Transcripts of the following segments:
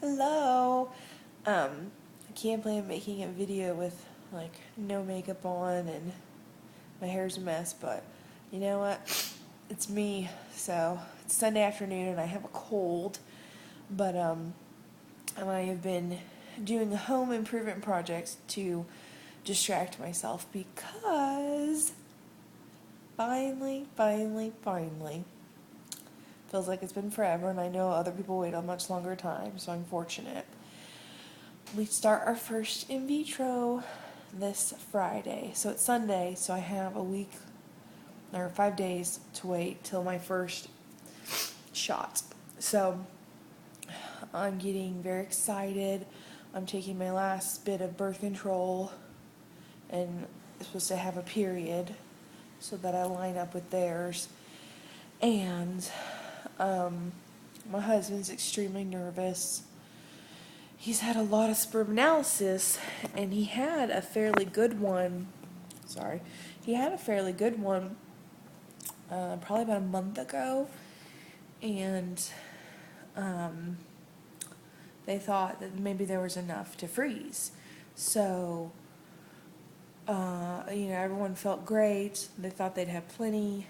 Hello. I can't believe I'm making a video with like no makeup on and my hair's a mess, but you know what? It's me. So it's Sunday afternoon and I have a cold, but I have been doing home improvement projects to distract myself because finally feels like it's been forever and I know other people wait a much longer time, so I'm fortunate. We start our first in vitro this Friday. So it's Sunday, so I have a week or 5 days to wait till my first shot. So I'm getting very excited. I'm taking my last bit of birth control and I'm supposed to have a period so that I line up with theirs. And my husband's extremely nervous. He's had a lot of sperm analysis, and he had a fairly good one. He had a fairly good one probably about a month ago, and they thought that maybe there was enough to freeze. So, everyone felt great. They thought they'd have plenty.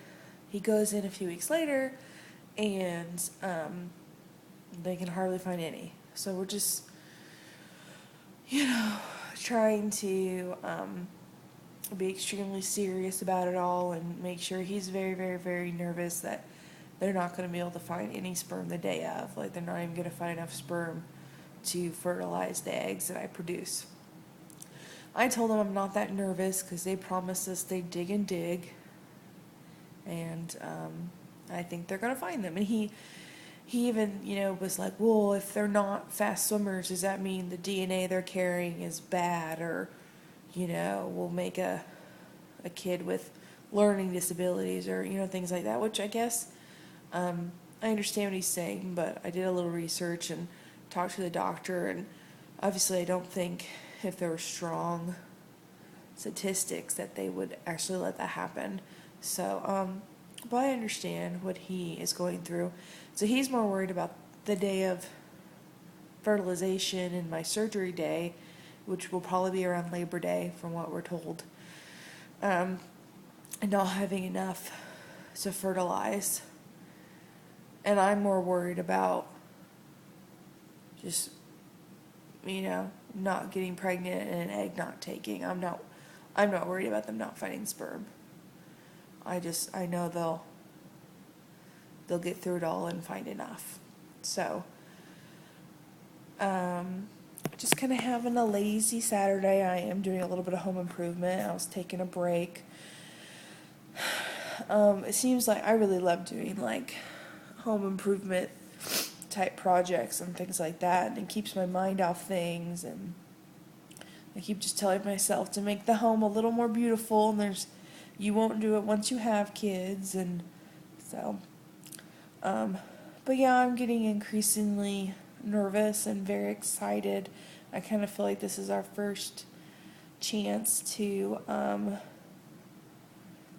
He goes in a few weeks later, and they can hardly find any. So we're just trying to be extremely serious about it all and make sure he's very, very, very nervous that they're not going to be able to find any sperm the day of. Like, they're not even going to find enough sperm to fertilize the eggs that I produce. I told them I'm not that nervous because they promised us they'd dig and dig. And I think they're going to find them. And he even, was like, well, if they're not fast swimmers, does that mean the DNA they're carrying is bad or, will make a kid with learning disabilities or, things like that, which I guess I understand what he's saying, but I did a little research and talked to the doctor, and obviously I don't think if there were strong statistics that they would actually let that happen. So, but I understand what he is going through. So he's more worried about the day of fertilization and my surgery day, which will probably be around Labor Day from what we're told, and not having enough to fertilize. And I'm more worried about just, not getting pregnant and an egg not taking. I'm not worried about them not finding sperm. I know they'll get through it all and find enough. So, just kind of having a lazy Saturday. I am doing a little bit of home improvement. I was taking a break. It seems like I really love doing like home improvement type projects and things like that, and it keeps my mind off things, and I keep just telling myself to make the home a little more beautiful, and you won't do it once you have kids, and so but yeah, I'm getting increasingly nervous and very excited. I kind of feel like this is our first chance to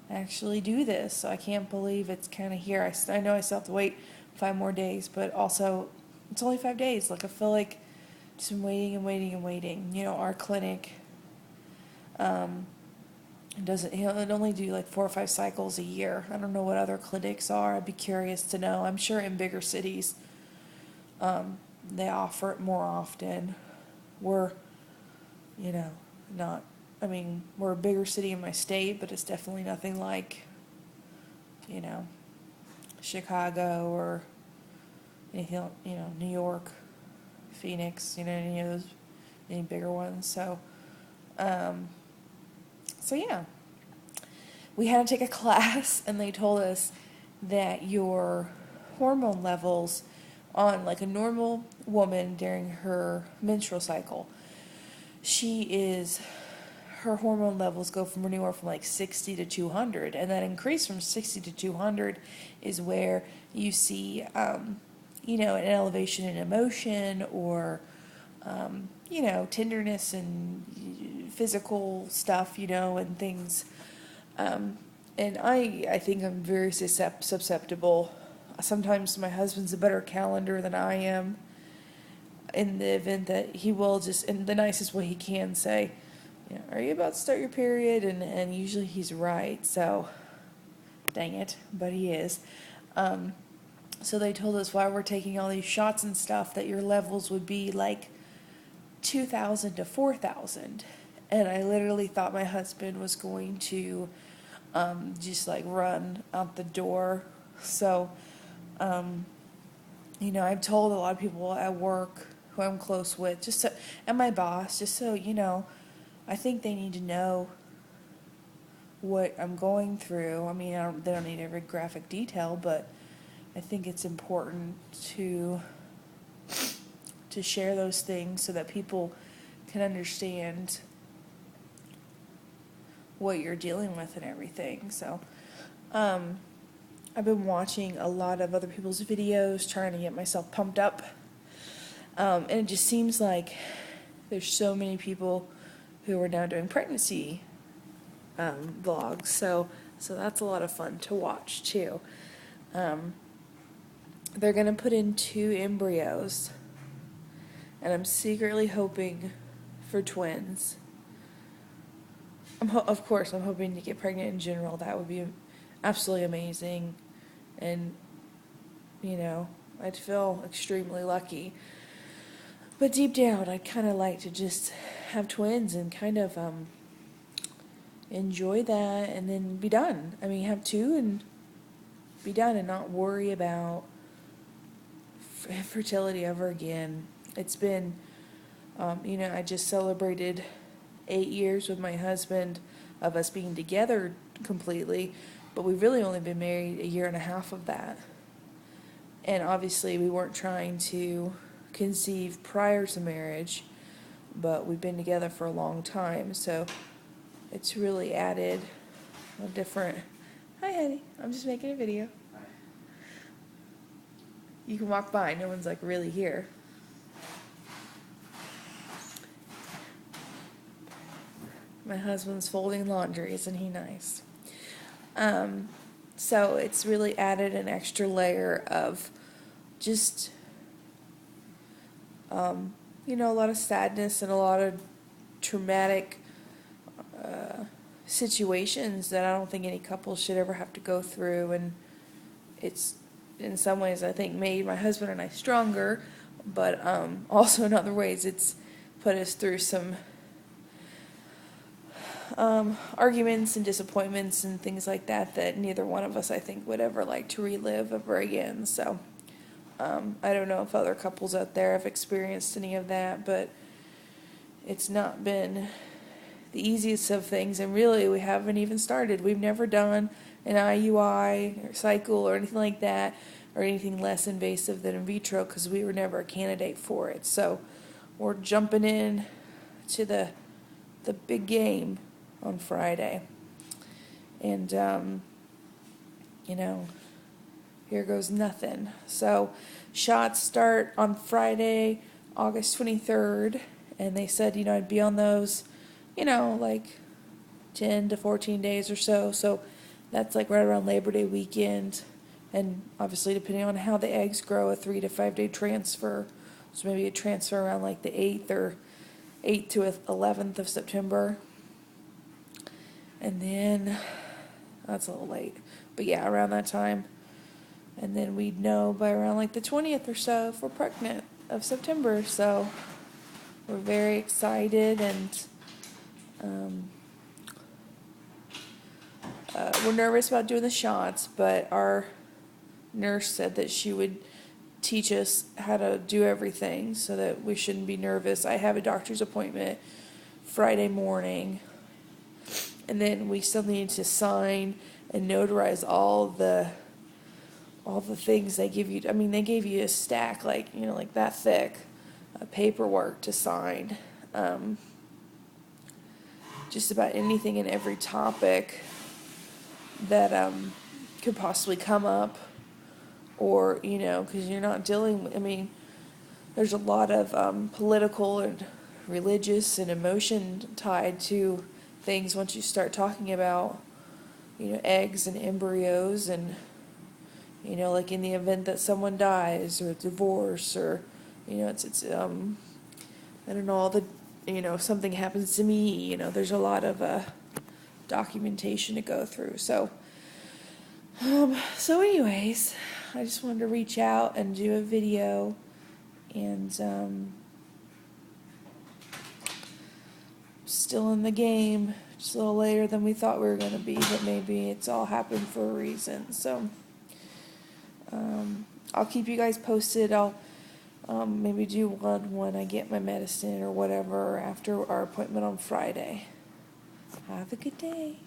actually do this, so I can't believe it's kind of here. I know I still have to wait 5 more days, but also it's only 5 days. Like, I feel like just been waiting and waiting and waiting. Our clinic doesn't, it only do like 4 or 5 cycles a year. I don't know what other clinics are. I'd be curious to know. I'm sure in bigger cities they offer it more often. We're, not, we're a bigger city in my state, but it's definitely nothing like, Chicago or anything, New York, Phoenix, any bigger ones. So yeah, we had to take a class, and they told us that your hormone levels on like a normal woman during her menstrual cycle, her hormone levels go from anywhere from like 60 to 200, and that increase from 60 to 200 is where you see, an elevation in emotion or, tenderness and physical stuff, and things. And I think I'm very susceptible. Sometimes my husband's a better calendar than I am. in the event that he will just, in the nicest way he can, say, are you about to start your period? And usually he's right, so dang it, but he is. So they told us while we're taking all these shots and stuff that your levels would be like 2,000 to 4,000. And I literally thought my husband was going to just like run out the door. So, I've told a lot of people at work who I'm close with, and my boss, just so, I think they need to know what I'm going through. I mean, they don't need every graphic detail, but I think it's important to share those things so that people can understand what you're dealing with and everything. So, I've been watching a lot of other people's videos, trying to get myself pumped up. And it just seems like there's so many people who are now doing pregnancy vlogs. So that's a lot of fun to watch too. They're going to put in 2 embryos, and I'm secretly hoping for twins. Of course, I'm hoping to get pregnant in general. That would be absolutely amazing, and I'd feel extremely lucky. But deep down, I'd kind of like to just have twins and kind of enjoy that and then be done. I mean, have 2 and be done and not worry about fertility ever again. It's been, I just celebrated 8 years with my husband of us being together completely, but we've really only been married a year and a half of that. And obviously we weren't trying to conceive prior to marriage, but we've been together for a long time, so it's really added a different... Hi, honey. I'm just making a video. You can walk by. No one's, really here. My husband's folding laundry. Isn't he nice? So it's really added an extra layer of just, a lot of sadness and a lot of traumatic situations that I don't think any couple should ever have to go through. And it's, in some ways, I think, made my husband and I stronger, but also in other ways it's put us through some arguments and disappointments and things like that neither one of us, I think, would ever like to relive ever again. So I don't know if other couples out there have experienced any of that, but it's not been the easiest of things, and really we haven't even started. We've never done an IUI or cycle or anything like that, or anything less invasive than in vitro, because we were never a candidate for it. So we're jumping in to the big game on Friday. And, here goes nothing. So shots start on Friday, August 23rd, and they said, I'd be on those, 10 to 14 days or so. So that's right around Labor Day weekend. And obviously, depending on how the eggs grow, a 3 to 5 day transfer. So maybe a transfer around the 8th to 11th of September. And then, that's a little late, but yeah, around that time. And then we'd know by around the 20th or so if we're pregnant of September. So we're very excited, and we're nervous about doing the shots, but our nurse said that she would teach us how to do everything so that we shouldn't be nervous. I have a doctor's appointment Friday morning, and then we still need to sign and notarize all the things they give you. I mean, they gave you a stack that thick paperwork to sign, just about anything and every topic that could possibly come up, or because you're not dealing with, there's a lot of political and religious and emotion tied to things once you start talking about eggs and embryos, and in the event that someone dies or divorce or You know, I don't know, all the, if something happens to me, there's a lot of documentation to go through. So anyways, I just wanted to reach out and do a video, and still in the game, just a little later than we thought we were going to be, but maybe it's all happened for a reason. So I'll keep you guys posted. I'll maybe do one when I get my medicine or whatever after our appointment on Friday. Have a good day.